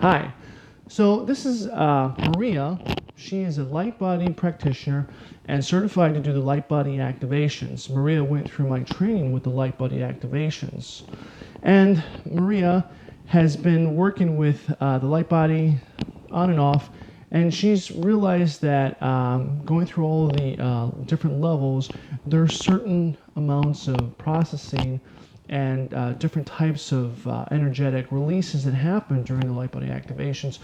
Hi. So this is Maria. She is a light body practitioner and certified to do the light body activations. Maria went through my training with the light body activations. And Maria has been working with the light body on and off, and she's realized that going through all the different levels, there's certain amounts of processing and different types of energetic releases that happen during the light body activations.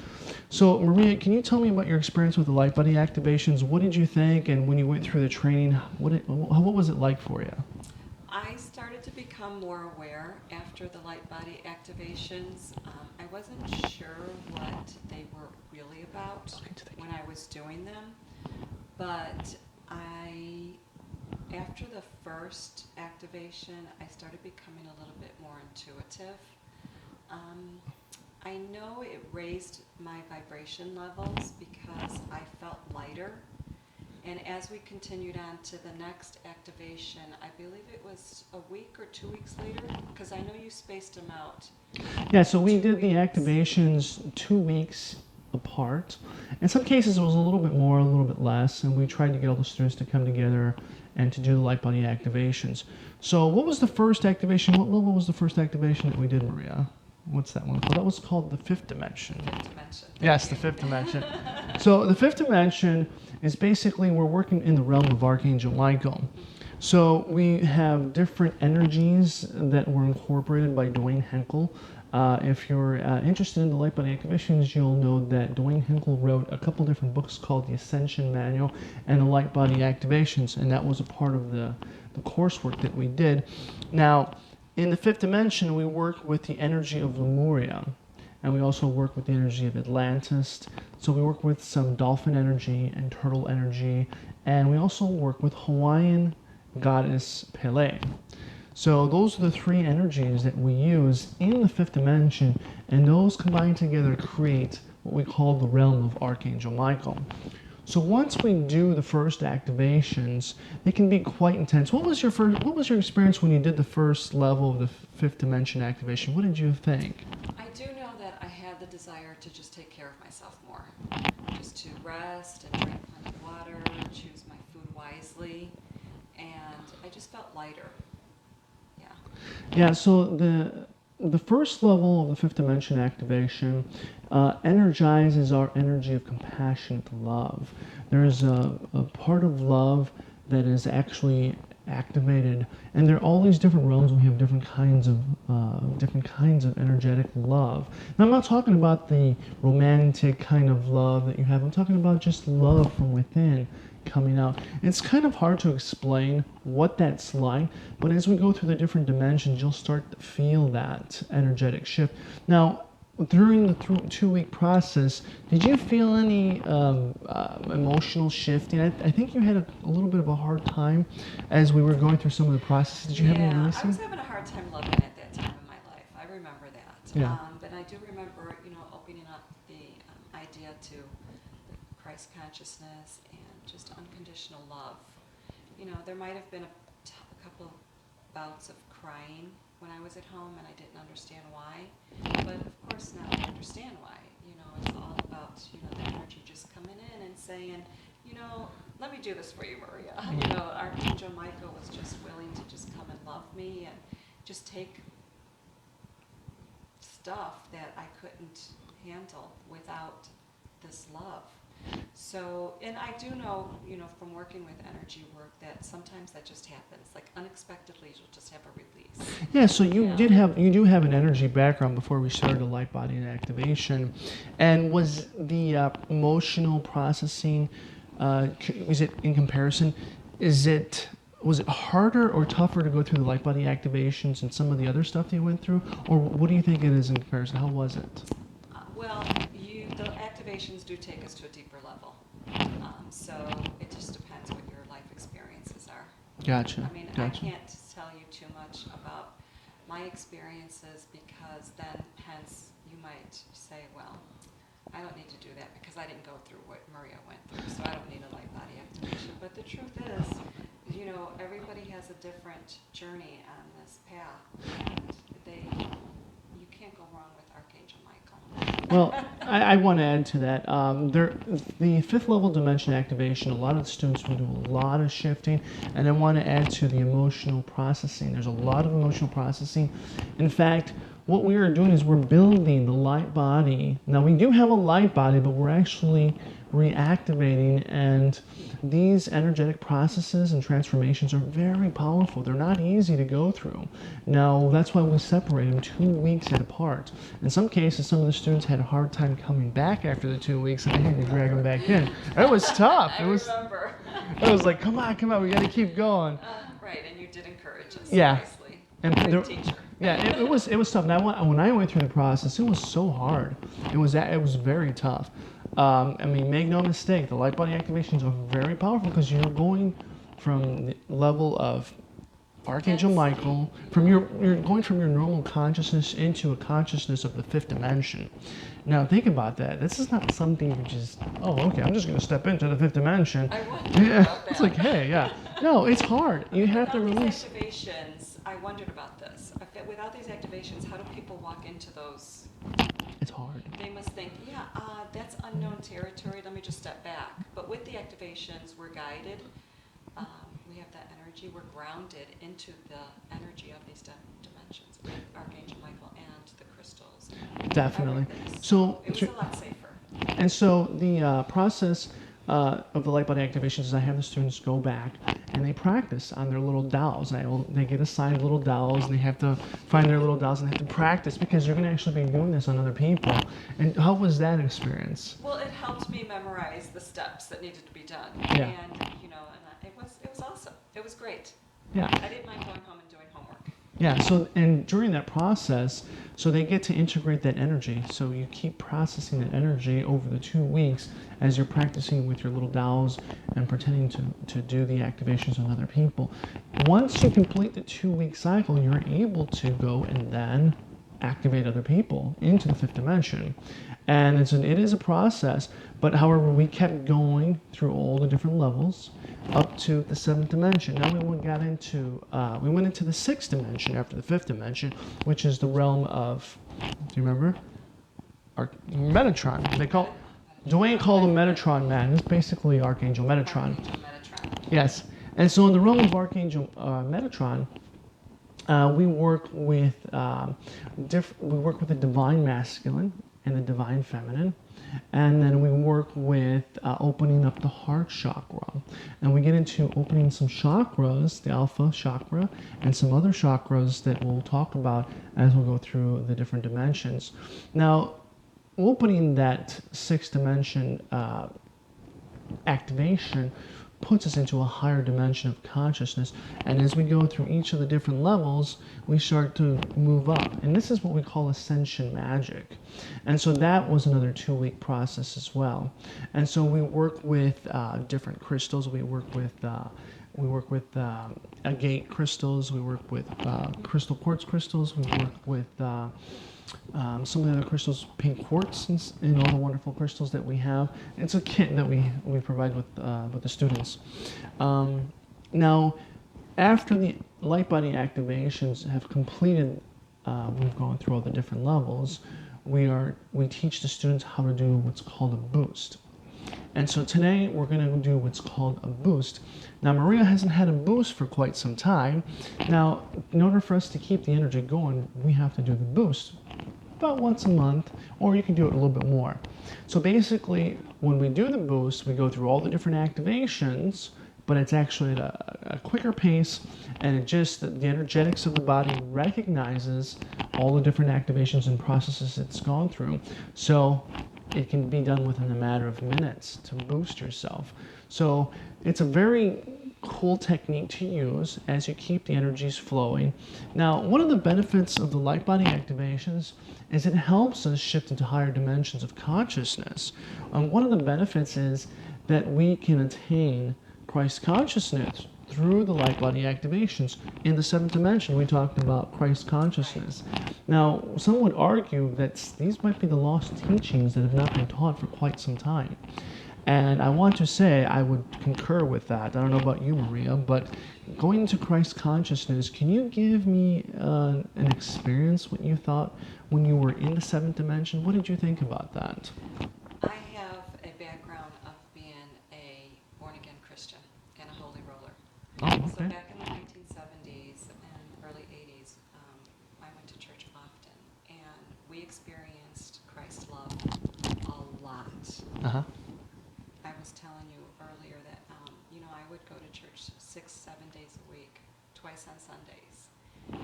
So Maria, can you tell me about your experience with the light body activations? What did you think, and when you went through the training, what was it like for you? I started to become more aware after the light body activations. I wasn't sure what they were really about when I was doing them, but after the first activation, I started becoming a little bit more intuitive. I know it raised my vibration levels because I felt lighter. And as we continued on to the next activation, I believe it was a week or 2 weeks later, because I know you spaced them out. Yeah, so we did the activations 2 weeks apart. In some cases, it was a little bit more, a little bit less, and we tried to get all the students to come together and to do the light body activations. So what was the first activation? What level was the first activation that we did, Maria? What's that one called? That was called the fifth dimension. Fifth dimension. Yes, the fifth dimension. So the fifth dimension is basically we're working in the realm of Archangel Michael. So we have different energies that were incorporated by Dwayne Henkel. If you're interested in the light body activations, you'll know that Dwayne Henkel wrote a couple different books called the Ascension Manual and the light body activations, and that was a part of the coursework that we did. Now, in the fifth dimension, we work with the energy of Lemuria, and we also work with the energy of Atlantis. So we work with some dolphin energy and turtle energy, and we also work with Hawaiian goddess Pele. So those are the three energies that we use in the fifth dimension, and those combined together create what we call the realm of Archangel Michael. So once we do the first activations, they can be quite intense. What was your experience when you did the first level of the fifth dimension activation? What did you think? I do know that I had the desire to just take care of myself more, just to rest and drink plenty of water, choose my food wisely, and I just felt lighter. Yeah. Yeah, so the first level of the fifth dimension activation energizes our energy of compassionate love. There's a part of love that is actually activated, and there are all these different realms. We have different kinds of energetic love. Now, I'm not talking about the romantic kind of love that you have. I'm talking about just love from within coming out. It's kind of hard to explain what that's like, but as we go through the different dimensions, you'll start to feel that energetic shift. Now, during the 2-week process, did you feel any emotional shifting? I think you had a little bit of a hard time as we were going through some of the processes. Did you have any releasing? I was having a hard time loving at that time in my life. I remember that. Yeah. But I do remember, opening up the idea to Christ consciousness and just unconditional love. There might have been a couple of bouts of crying when I was at home, and I didn't understand why. But of course now I understand why. It's all about, the energy just coming in and saying, let me do this for you, Maria. Archangel Michael was just willing to just come and love me and just take stuff that I couldn't handle without this love. So, and I do know, from working with energy work that sometimes that just happens. Like unexpectedly, you'll just have a release. Yeah, so you do have an energy background before we started the light body and activation. And was the emotional processing, was it in comparison, was it harder or tougher to go through the light body activations and some of the other stuff that you went through? Or what do you think it is in comparison? How was it? The activations do take us to a deeper level. So it just depends what your life experiences are. Gotcha. I can't tell you too much about my experiences because then hence you might say, well, I don't need to do that because I didn't go through what Maria went through, so I don't need a light body activation. But the truth is, everybody has a different journey on this path, and you can't go wrong with Archangel Michael. Well, I want to add to that. The fifth level dimension activation, a lot of the students will do a lot of shifting, and I want to add to the emotional processing. There's a lot of emotional processing. In fact, what we are doing is we're building the light body. Now, we do have a light body, but we're actually reactivating, and these energetic processes and transformations are very powerful. They're not easy to go through. Now, that's why we separate them 2 weeks apart. In some cases, some of the students had a hard time coming back after the 2 weeks, and I had to drag them back in. It was tough. I remember. It was like, come on, we got to keep going. Right, and you did encourage us Yeah. nicely. And Good teacher. Yeah, it was tough. Now, when I went through the process, it was so hard. It was very tough. I mean, make no mistake, the light body activations are very powerful because you're going from the level of Archangel Michael, you're going from your normal consciousness into a consciousness of the fifth dimension. Now, think about that. This is not something you just, oh, okay, I'm just going to step into the fifth dimension. I wondered about that. It's like, hey, yeah. No, it's hard. You have to Without release. these activations, I wondered about this. Without these activations, how do people walk into those? It's hard. They must think, yeah, that's unknown territory. Let me just step back. But with the activations, we're guided. We have that energy. We're grounded into the energy of these dimensions, with Archangel Michael and the crystals. Definitely. Everything. So, It was a lot safer. and so the process of the light body activations is I have the students go back and they practice on their little dolls. They get assigned little dolls and they have to find their little dolls and they have to practice because you're going to actually be doing this on other people. And how was that experience? Well, it helped me memorize the steps that needed to be done. Yeah. And, it was awesome. It was great. Yeah. I didn't mind going home and doing homework. Yeah, so and during that process, so they get to integrate that energy. So you keep processing that energy over the 2 weeks as you're practicing with your little dolls and pretending to do the activations on other people. Once you complete the 2-week cycle, you're able to go and then activate other people into the fifth dimension. And it is a process, but however, we kept going through all the different levels up to the seventh dimension. Now we went into the sixth dimension after the fifth dimension, which is the realm of, do you remember? Metatron. Dwayne called him Metatron Man. It's basically Archangel Metatron. Archangel Metatron. Yes. And so in the realm of Archangel Metatron, we work with the divine masculine and the divine feminine, and then we work with opening up the heart chakra, and we get into opening some chakras, the alpha chakra, and some other chakras that we'll talk about as we'll go through the different dimensions. Now, opening that sixth dimension activation puts us into a higher dimension of consciousness, and as we go through each of the different levels, we start to move up, and this is what we call ascension magic. And so that was another 2-week process as well. And so we work with different crystals. We work with agate crystals. We work with crystal quartz crystals. We work with some of the other crystals, pink quartz, and all the wonderful crystals that we have. It's a kit that we provide with the students. Now, after the light body activations have completed, we've gone through all the different levels. We teach the students how to do what's called a boost. And so today we're going to do what's called a boost. Now, Maria hasn't had a boost for quite some time. Now, in order for us to keep the energy going, we have to do the boost about once a month, or you can do it a little bit more. So basically, when we do the boost, we go through all the different activations, but it's actually at a quicker pace, and the energetics of the body recognizes all the different activations and processes it's gone through. So it can be done within a matter of minutes to boost yourself. So it's a very cool technique to use as you keep the energies flowing. Now, one of the benefits of the light body activations is it helps us shift into higher dimensions of consciousness. One of the benefits is that we can attain Christ consciousness through the light body activations. In the seventh dimension, we talked about Christ consciousness. Now, some would argue that these might be the lost teachings that have not been taught for quite some time. And I want to say I would concur with that. I don't know about you, Maria, but going into Christ consciousness, can you give me an experience, what you thought when you were in the seventh dimension? What did you think about that? I have a background of being a born-again Christian and a holy roller. Oh, So okay. back in the 1970s and early 80s, I went to church often, and we experienced Christ's love a lot. Uh-huh. I was telling you earlier that, I would go to church 6, 7 days a week, twice on Sundays.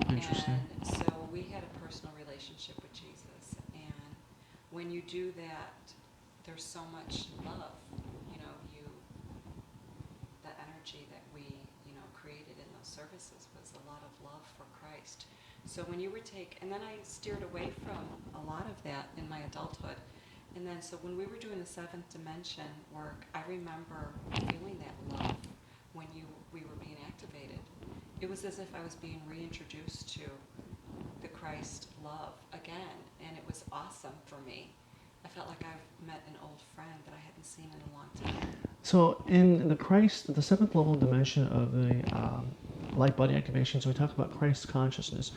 Interesting. And so we had a personal relationship with Jesus. And when you do that, there's so much love. The energy that we, created in those services was a lot of love for Christ. So when you were and then I steered away from a lot of that in my adulthood. And then so when we were doing the seventh dimension work, I remember feeling that love when we were being activated. It was as if I was being reintroduced to the Christ love again, and it was awesome for me. I felt like I've met an old friend that I hadn't seen in a long time. So in the seventh level dimension of the light body activations, we talk about Christ consciousness.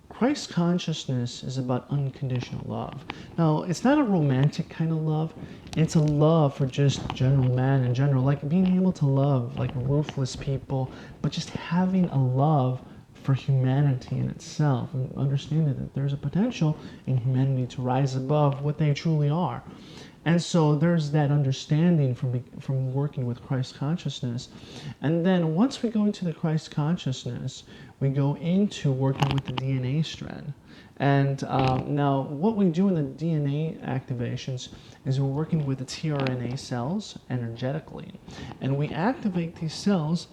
Christ consciousness is about unconditional love. Now, it's not a romantic kind of love. It's a love for just general man in general, like being able to love like ruthless people, but just having a love for humanity in itself and understanding that there's a potential in humanity to rise above what they truly are. And so there's that understanding from working with Christ consciousness. And then once we go into the Christ consciousness, we go into working with the DNA strand. And now what we do in the DNA activations is we're working with the tRNA cells energetically. And we activate these cells.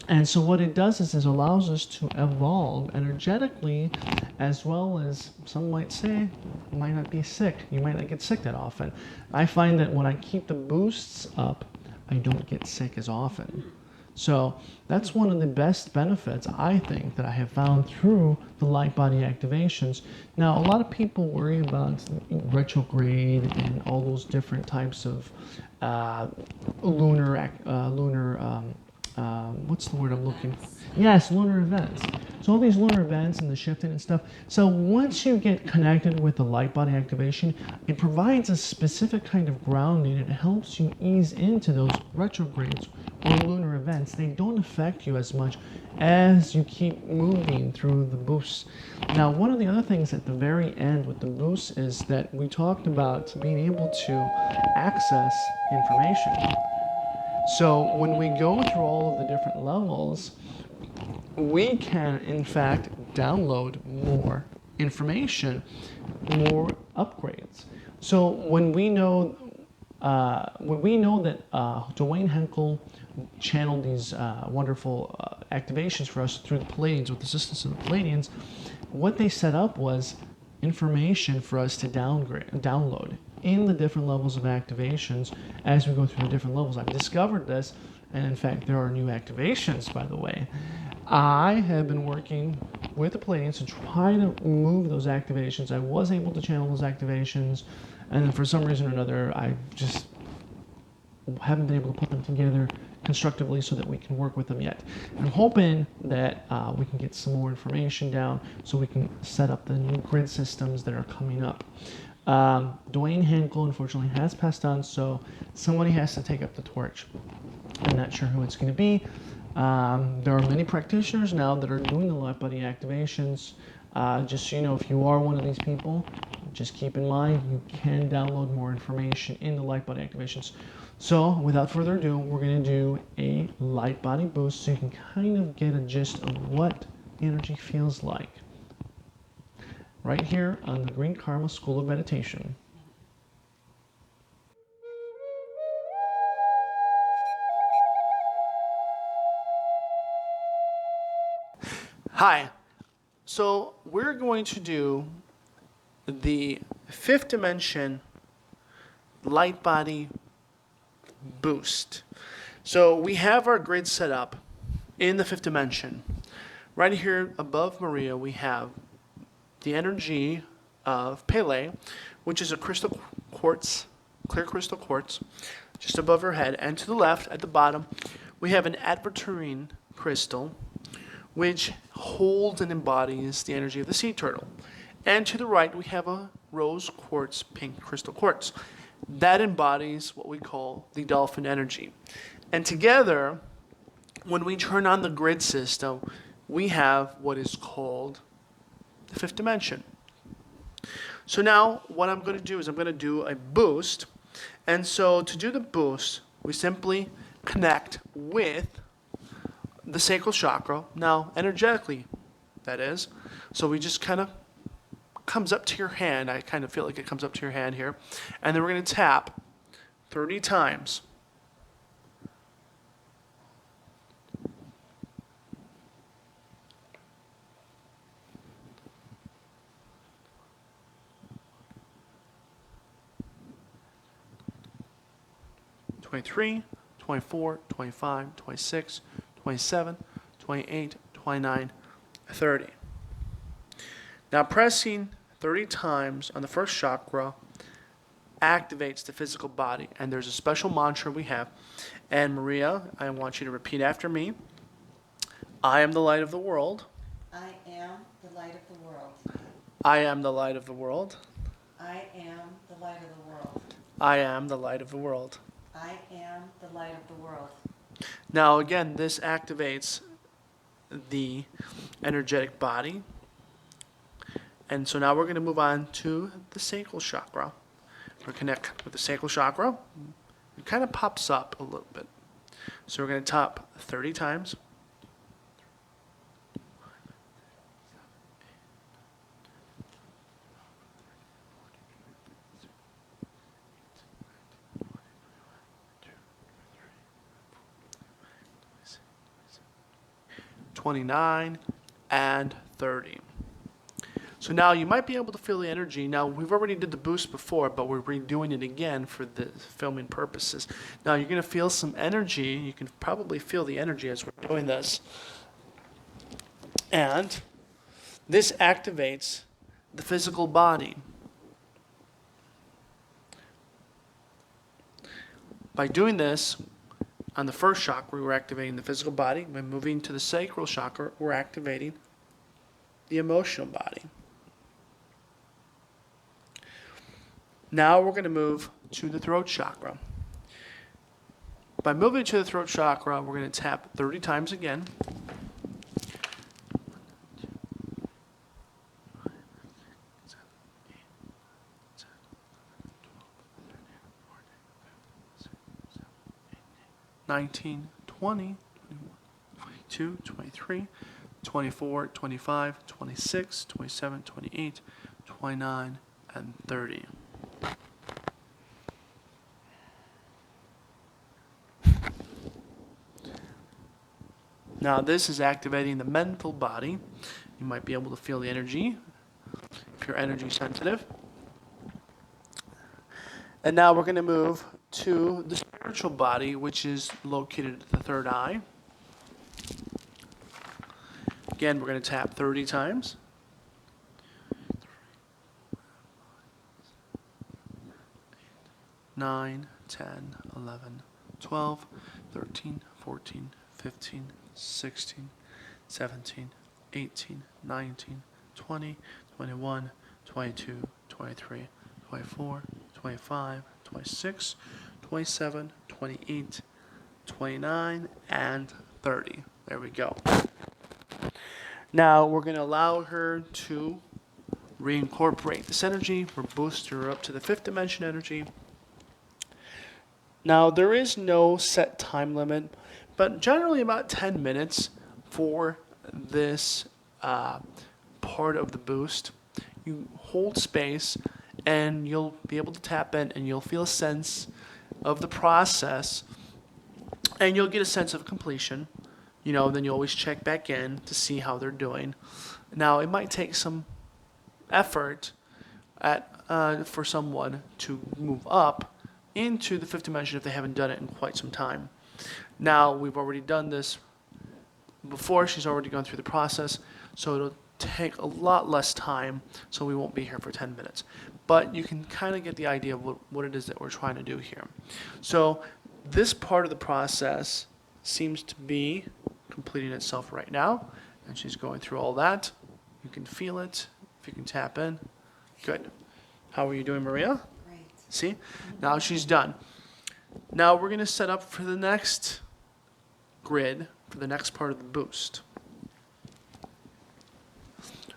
And so what it does is it allows us to evolve energetically, as well as some might say, you might not be sick. You might not get sick that often. I find that when I keep the boosts up, I don't get sick as often. So that's one of the best benefits, I think, that I have found through the light body activations. Now, a lot of people worry about retrograde and all those different types of lunar what's the word I'm looking for? Yes, lunar events. So all these lunar events and the shifting and stuff. So once you get connected with the light body activation, it provides a specific kind of grounding. It helps you ease into those retrogrades or lunar events. They don't affect you as much as you keep moving through the boosts. Now, one of the other things at the very end with the boosts is that we talked about being able to access information. So when we go through all of the different levels, we can, in fact, download more information, more upgrades. So when we know that Dwayne Henkel channeled these wonderful activations for us through the Pleiadians with the assistance of the Pleiadians, what they set up was information for us to download in the different levels of activations as we go through the different levels. I've discovered this, and in fact, there are new activations, by the way. I have been working with the Pleiadians to try to move those activations. I was able to channel those activations, and then for some reason or another, I just haven't been able to put them together constructively so that we can work with them yet. And I'm hoping that we can get some more information down so we can set up the new grid systems that are coming up. Dwayne Henkel, unfortunately, has passed on, so somebody has to take up the torch. I'm not sure who it's going to be. There are many practitioners now that are doing the light body activations. Just so you know, if you are one of these people, just keep in mind you can download more information in the light body activations. So without further ado, we're going to do a light body boost so you can kind of get a gist of what energy feels like. Right here on the Green Karma School of Meditation. Hi. So we're going to do the fifth dimension light body boost. So we have our grid set up in the fifth dimension. Right here above Maria, we have the energy of Pele, which is a crystal quartz, clear crystal quartz. just above her head. And to the left, at the bottom, we have an adverturine crystal, which holds and embodies the energy of the sea turtle. And to the right, we have a rose quartz, pink crystal quartz. That embodies what we call the dolphin energy. And together, when we turn on the grid system, we have what is called the fifth dimension. So now what I'm going to do is I'm going to do a boost. And so to do the boost, we simply connect with the sacral chakra. Now, energetically, that is. So we just kind of comes up to your hand. I kind of feel like it comes up to your hand here. And then we're going to tap 30 times. '23, 24, 25, 26, 27, 28, 29, 30. Now pressing 30 times on the first chakra activates the physical body. And there's a special mantra we have. And Maria, I want you to repeat after me. I am the light of the world. I am the light of the world. I am the light of the world. I am the light of the world. I am the light of the world. I am the light of the world. Now again, this activates the energetic body. And so now we're going to move on to the sacral chakra. We're connect with the sacral chakra. It kind of pops up a little bit. So we're going to tap 30 times. '29 and 30. So now you might be able to feel the energy. Now we've already did the boost before, but we're redoing it again for the filming purposes. Now you're going to feel some energy. You can probably feel the energy as we're doing this. And this activates the physical body. By doing this, on the first chakra, we're activating the physical body. By moving to the sacral chakra, we're activating the emotional body. Now we're going to move to the throat chakra. By moving to the throat chakra, we're going to tap 30 times again. '19, 20, 21, 22, 23, 24, 25, 26, 27, 28, 29, and 30. Now this is activating the mental body. You might be able to feel the energy if you're energy sensitive. And now we're going to move to the spiritual body, which is located at the third eye. Again, we're going to tap 30 times. Nine, 10, 11, 12, 13, 14, 15, 16, 17, 18, 19, 20, 21, 22, 23, 24, 25, 26, 27, 28, 29, and 30. There we go. Now we're going to allow her to reincorporate this energy. We're boosting her up to the fifth dimension energy. Now there is no set time limit, but generally about 10 minutes for this part of the boost. You hold space and you'll be able to tap in and you'll feel a sense of the process and you'll get a sense of completion. You know, then you always check back in to see how they're doing. Now, it might take some effort for someone to move up into the fifth dimension if they haven't done it in quite some time. Now, we've already done this before. She's already gone through the process, so it'll take a lot less time, so we won't be here for 10 minutes. But you can kind of get the idea of what it is that we're trying to do here. So this part of the process seems to be completing itself right now, and she's going through all that. You can feel it, if you can tap in. Good. How are you doing, Maria? Great. See? Now she's done. Now we're going to set up for the next grid, for the next part of the boost.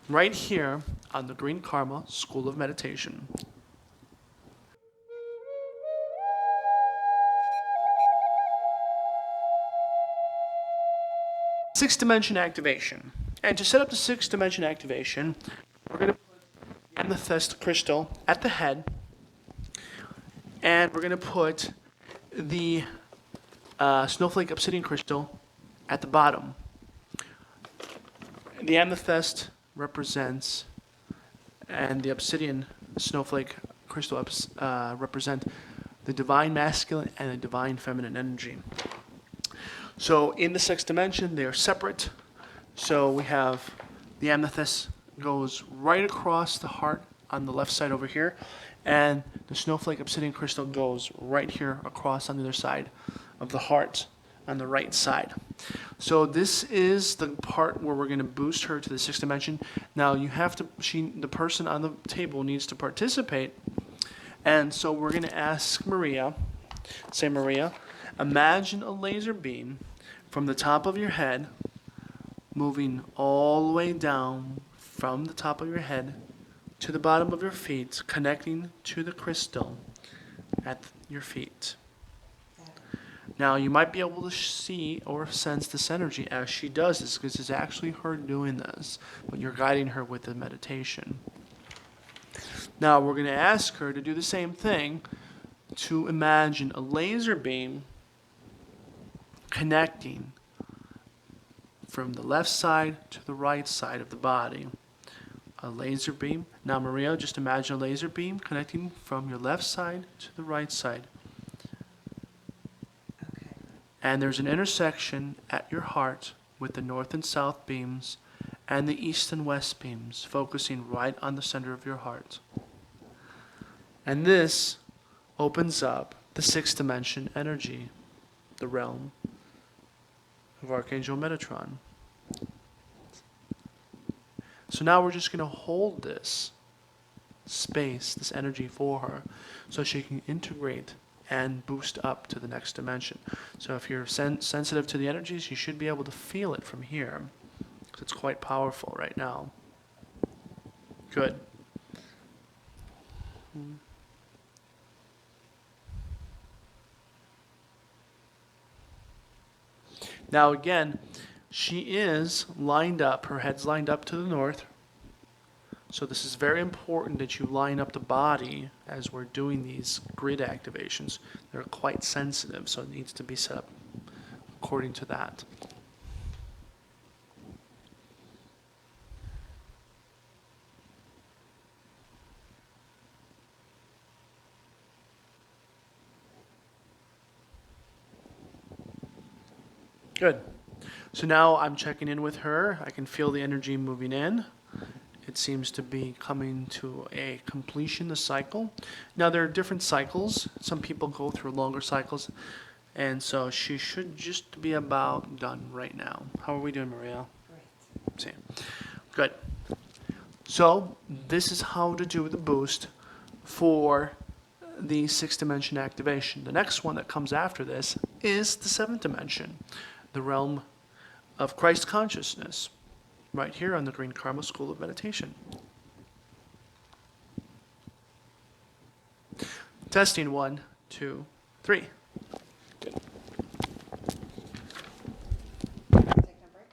Right here on the Green Karma School of Meditation. Sixth dimension activation. And to set up the sixth dimension activation, we're going to put the amethyst crystal at the head, and we're going to put the snowflake obsidian crystal at the bottom. The amethyst represents, and the obsidian snowflake crystal represent the divine masculine and the divine feminine energy. So in the sixth dimension, they are separate. So we have the amethyst goes right across the heart on the left side over here, and the snowflake obsidian crystal goes right here across on the other side of the heart on the right side. So this is the part where we're going to boost her to the sixth dimension. Now you have to, the person on the table needs to participate, and so we're going to ask Maria, say Maria, imagine a laser beam from the top of your head moving all the way down from the top of your head to the bottom of your feet, connecting to the crystal at your feet. Now, you might be able to see or sense this energy as she does this, because it's actually her doing this, but you're guiding her with the meditation. Now, we're going to ask her to do the same thing, to imagine a laser beam connecting from the left side to the right side of the body. A laser beam. Now, Maria, just imagine a laser beam connecting from your left side to the right side. Okay. And there's an intersection at your heart with the north and south beams and the east and west beams, focusing right on the center of your heart. And this opens up the sixth dimension energy, the realm of Archangel Metatron. So now we're just going to hold this space, this energy for her, so she can integrate and boost up to the next dimension. So if you're sensitive to the energies, you should be able to feel it from here, because it's quite powerful right now. Good. Now again, she is lined up, her head's lined up to the north. So this is very important that you line up the body as we're doing these grid activations. They're quite sensitive, so it needs to be set up according to that. Good. So now I'm checking in with her. I can feel the energy moving in. It seems to be coming to a completion, the cycle. Now there are different cycles. Some people go through longer cycles. And so she should just be about done right now. How are we doing, Maria? Great. See. Good. So this is how to do the boost for the sixth dimension activation. The next one that comes after this is the seventh dimension, the realm of Christ consciousness, right here on the Green Karma School of Meditation. Testing 1, 2, 3. Good. Taking a break?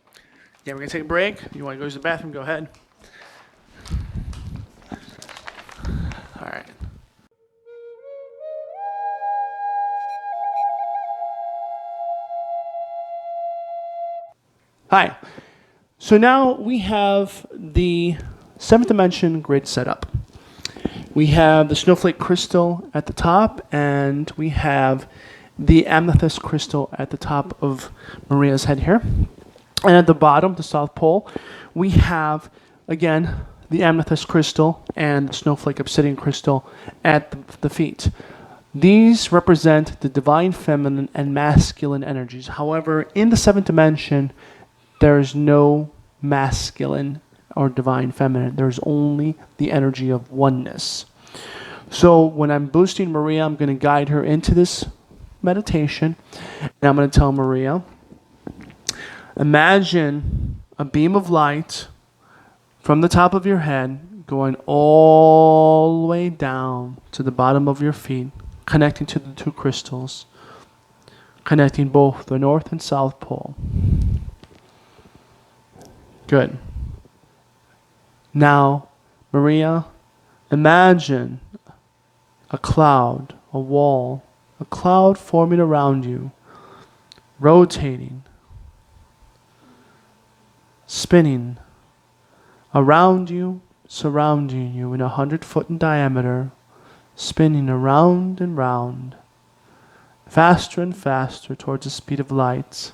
Yeah, we're going to take a break. You want to go to the bathroom, go ahead. All right. Hi. So now we have the seventh dimension grid set up. We have the snowflake crystal at the top, and we have the amethyst crystal at the top of Maria's head here. And at the bottom, the South Pole, we have again, the amethyst crystal and the snowflake obsidian crystal at the feet. These represent the divine feminine and masculine energies. However, in the seventh dimension, there is no masculine or divine feminine. There's only the energy of oneness. So when I'm boosting Maria, I'm going to guide her into this meditation. And I'm going to tell Maria, imagine a beam of light from the top of your head going all the way down to the bottom of your feet, connecting to the two crystals, connecting both the North and South Pole. Good. Now, Maria, imagine a cloud, a wall, a cloud forming around you, rotating, spinning around you, surrounding you in 100-foot in diameter, spinning around and round, faster and faster towards the speed of light.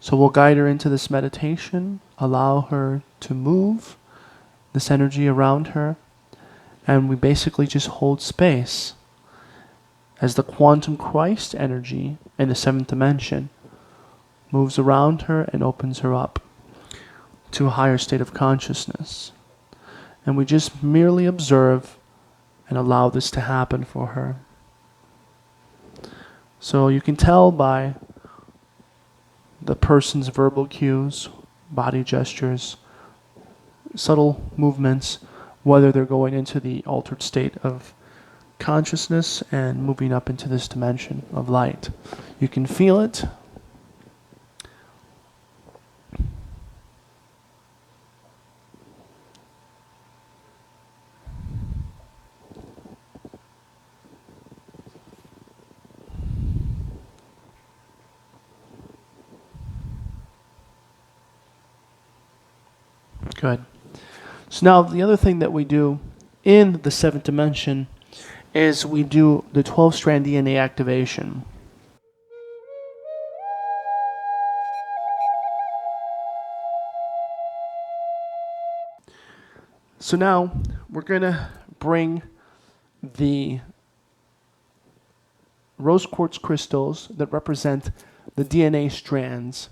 So we'll guide her into this meditation, allow her to move this energy around her, and we basically just hold space as the quantum Christ energy in the seventh dimension moves around her and opens her up to a higher state of consciousness. And we just merely observe and allow this to happen for her. So you can tell by the person's verbal cues, body gestures, subtle movements, whether they're going into the altered state of consciousness and moving up into this dimension of light. You can feel it. Good. So now the other thing that we do in the seventh dimension is we do the 12-strand DNA activation. So now we're going to bring the rose quartz crystals that represent the DNA strands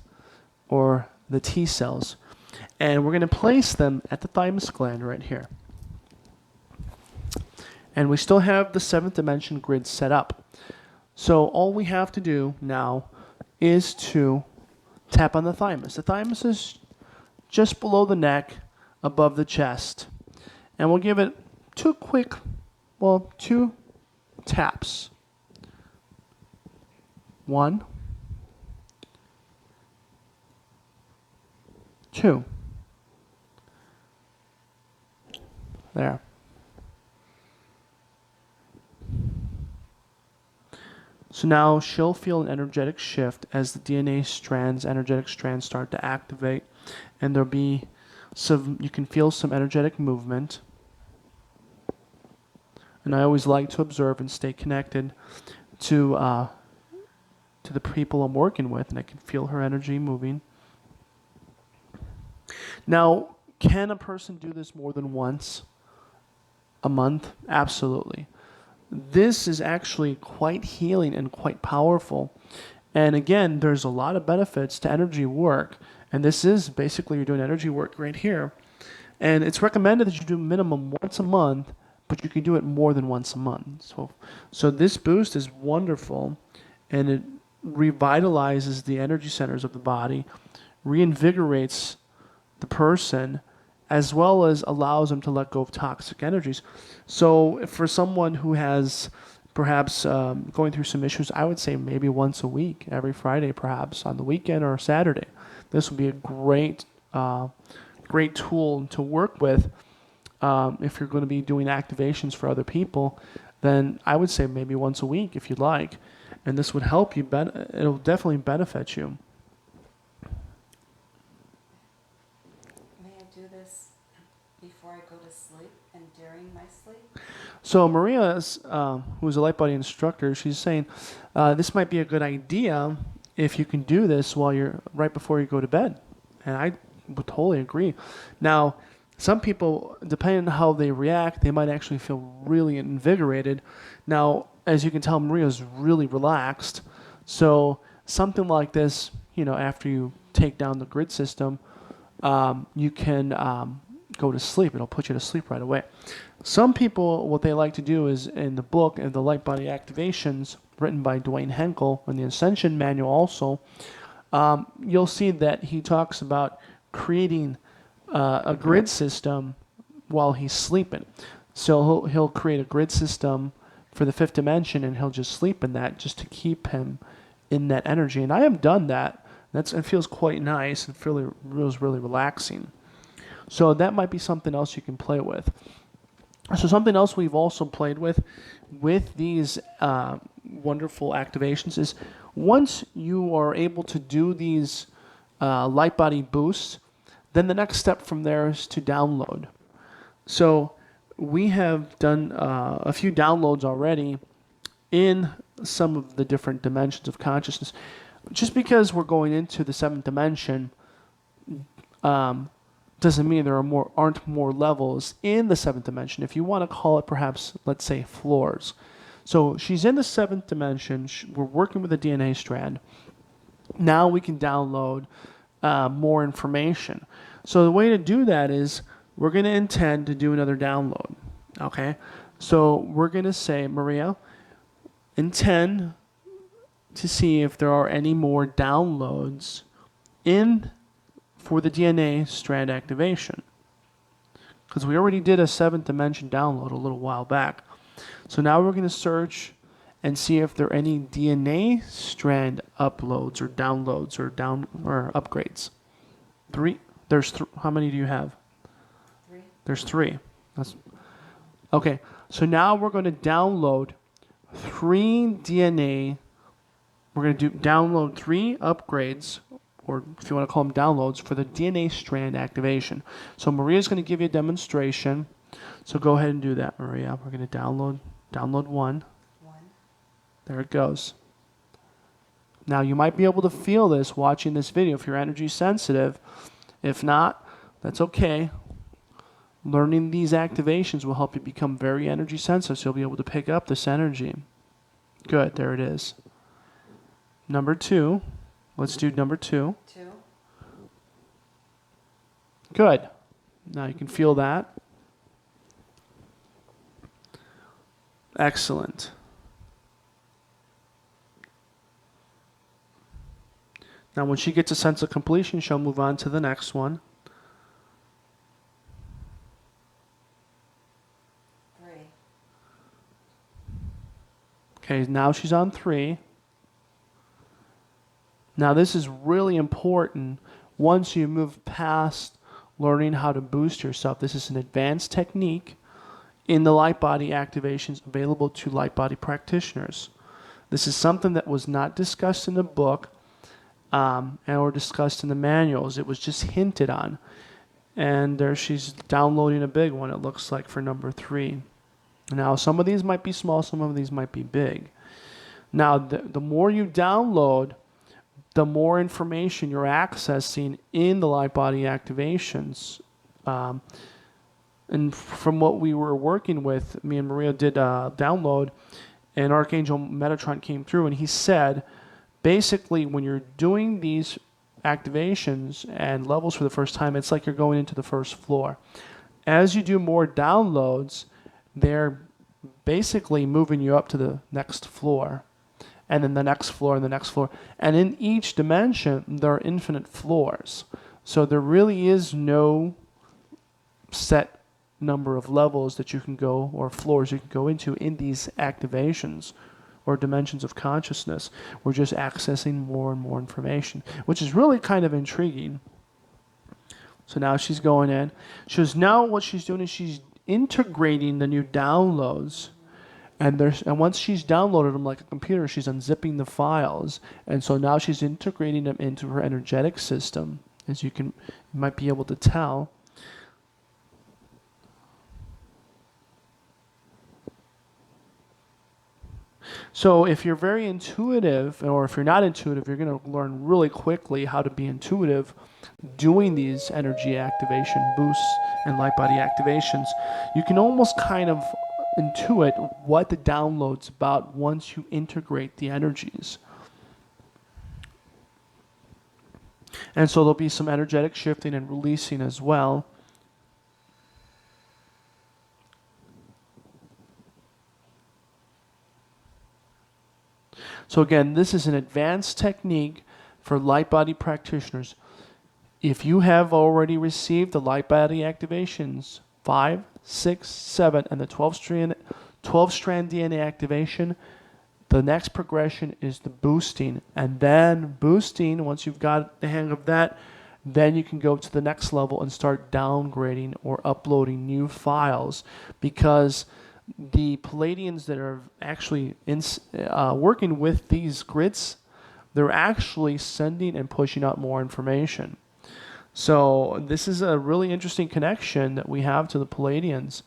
or the T cells, and we're going to place them at the thymus gland right here. And we still have the seventh dimension grid set up. So all we have to do now is to tap on the thymus. The thymus is just below the neck, above the chest. And we'll give it two taps. 1, 2. There. So now she'll feel an energetic shift as the DNA strands, energetic strands start to activate, and there'll be you can feel some energetic movement. And I always like to observe and stay connected to the people I'm working with, and I can feel her energy moving. Now, can a person do this more than once a month? Absolutely. This is actually quite healing and quite powerful. And again, there's a lot of benefits to energy work. And this is basically you're doing energy work right here. And it's recommended that you do minimum once a month, but you can do it more than once a month. So this boost is wonderful, and it revitalizes the energy centers of the body, reinvigorates the person, as well as allows them to let go of toxic energies. So for someone who has perhaps going through some issues, I would say maybe once a week, every Friday perhaps, on the weekend or Saturday. This would be a great tool to work with. If you're going to be doing activations for other people, then I would say maybe once a week if you'd like. And this would help you, it'll definitely benefit you. May I do this before I go to sleep and during my sleep? So Maria, who's a light body instructor, she's saying this might be a good idea if you can do this while you're right before you go to bed. And I would totally agree. Now, some people, depending on how they react, they might actually feel really invigorated. Now, as you can tell, Maria's really relaxed. So something like this, after you take down the grid system, you can go to sleep. It'll put you to sleep right away. Some people, what they like to do is in the book and the light body activations written by Dwayne Henkel in the Ascension manual also, you'll see that he talks about creating a grid system while he's sleeping. So he'll create a grid system for the fifth dimension, and he'll just sleep in that just to keep him in that energy. And I have done that. It feels quite nice and feels really relaxing. So that might be something else you can play with. So something else we've also played with these wonderful activations is once you are able to do these light body boosts, then the next step from there is to download. So we have done a few downloads already in some of the different dimensions of consciousness. Just because we're going into the seventh dimension doesn't mean there aren't more levels in the seventh dimension. If you want to call it perhaps, let's say, floors. So she's in the seventh dimension. We're working with a DNA strand. Now we can download more information. So the way to do that is we're going to intend to do another download. Okay? So we're going to say, Maria, intend to see if there are any more downloads for the DNA strand activation. Because we already did a seventh dimension download a little while back. So now we're going to search and see if there are any DNA strand uploads or downloads or upgrades. 3. How many do you have? 3. There's 3. Okay. So now we're going to download 3 DNA. We're going to download 3 upgrades, or if you want to call them downloads, for the DNA strand activation. So Maria's going to give you a demonstration. So go ahead and do that, Maria. We're going to download 1. There it goes. Now you might be able to feel this watching this video if you're energy sensitive. If not, that's okay. Learning these activations will help you become very energy sensitive, so you'll be able to pick up this energy. Good, there it is. Number 2. Let's do number 2. 2. Good. Now you can feel that. Excellent. Now when she gets a sense of completion, she'll move on to the next one. 3. Okay, now she's on 3. Now this is really important once you move past learning how to boost yourself. This is an advanced technique in the light body activations available to light body practitioners. This is something that was not discussed in the book or discussed in the manuals. It was just hinted on. And there she's downloading a big one, it looks like, for number 3. Now some of these might be small, some of these might be big. Now the more you download, the more information you're accessing in the light body activations. And from what we were working with, me and Maria did a download, and Archangel Metatron came through, and he said, basically, when you're doing these activations and levels for the first time, it's like you're going into the first floor. As you do more downloads, they're basically moving you up to the next floor, and then the next floor and the next floor. And in each dimension, there are infinite floors. So there really is no set number of levels that you can go, or floors you can go into in these activations or dimensions of consciousness. We're just accessing more and more information, which is really kind of intriguing. So now she's going in. Now what she's doing is she's integrating the new downloads. And once she's downloaded them like a computer, she's unzipping the files. And so now she's integrating them into her energetic system, as you might be able to tell. So if you're very intuitive, or if you're not intuitive, you're going to learn really quickly how to be intuitive doing these energy activation boosts and light body activations. You can almost kind of intuit what the download's about once you integrate the energies. And so there'll be some energetic shifting and releasing as well. So again, this is an advanced technique for light body practitioners. If you have already received the light body activations, 5, 6, 7, and the 12-strand DNA activation, the next progression is the boosting. And then boosting, once you've got the hang of that, then you can go to the next level and start downgrading or uploading new files, because the Palladians that are actually working with these grids, they're actually sending and pushing out more information. So this is a really interesting connection that we have to the Palladians.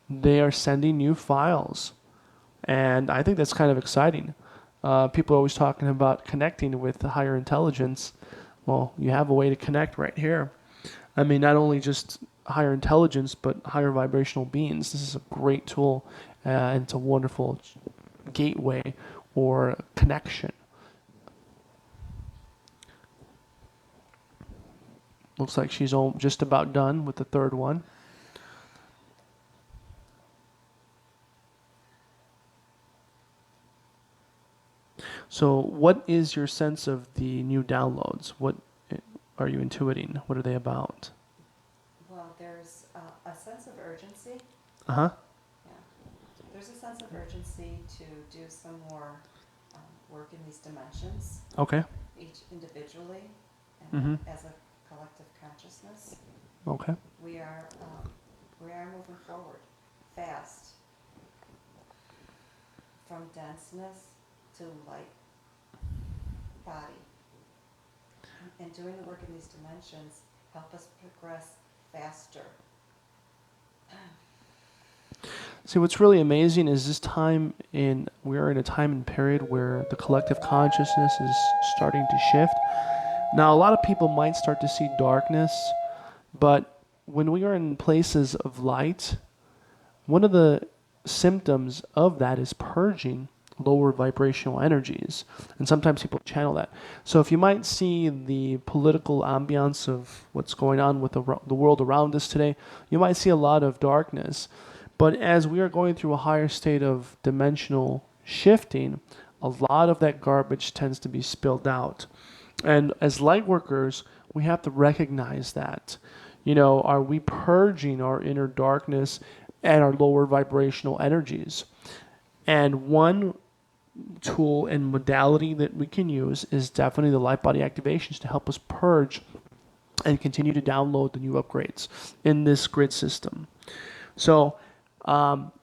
They are sending new files, and I think that's kind of exciting. People are always talking about connecting with the higher intelligence. Well, you have a way to connect right here. I mean, not only just higher intelligence, but higher vibrational beings. This is a great tool, and it's a wonderful gateway or connection. Looks like she's just about done with the third one. So what is your sense of the new downloads? What are you intuiting? What are they about? Well, there's a sense of urgency. Uh-huh. Yeah. There's a sense of urgency to do some more work in these dimensions, Okay. each individually and as a collective consciousness. Okay. We are moving forward fast from denseness to light body. And doing the work in these dimensions help us progress faster. See, what's really amazing is we're in a time and period where the collective consciousness is starting to shift. Now, a lot of people might start to see darkness, but when we are in places of light, one of the symptoms of that is purging lower vibrational energies. And sometimes people channel that. So if you might see the political ambiance of what's going on with the world around us today, you might see a lot of darkness. But as we are going through a higher state of dimensional shifting, a lot of that garbage tends to be spilled out. And as light workers, we have to recognize that. Are we purging our inner darkness and our lower vibrational energies? And one tool and modality that we can use is definitely the light body activations to help us purge and continue to download the new upgrades in this grid system. So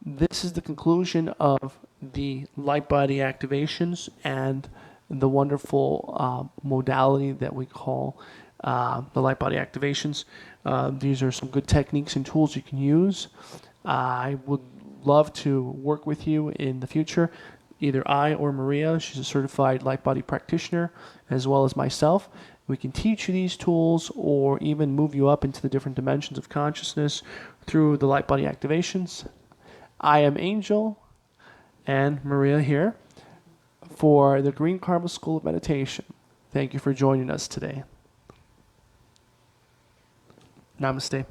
this is the conclusion of the light body activations and the wonderful modality that we call the light body activations. These are some good techniques and tools you can use. I would love to work with you in the future. Either I or Maria, she's a certified light body practitioner, as well as myself. We can teach you these tools or even move you up into the different dimensions of consciousness through the light body activations. I am Angel and Maria here for the Green Karma School of Meditation. Thank you for joining us today. Namaste.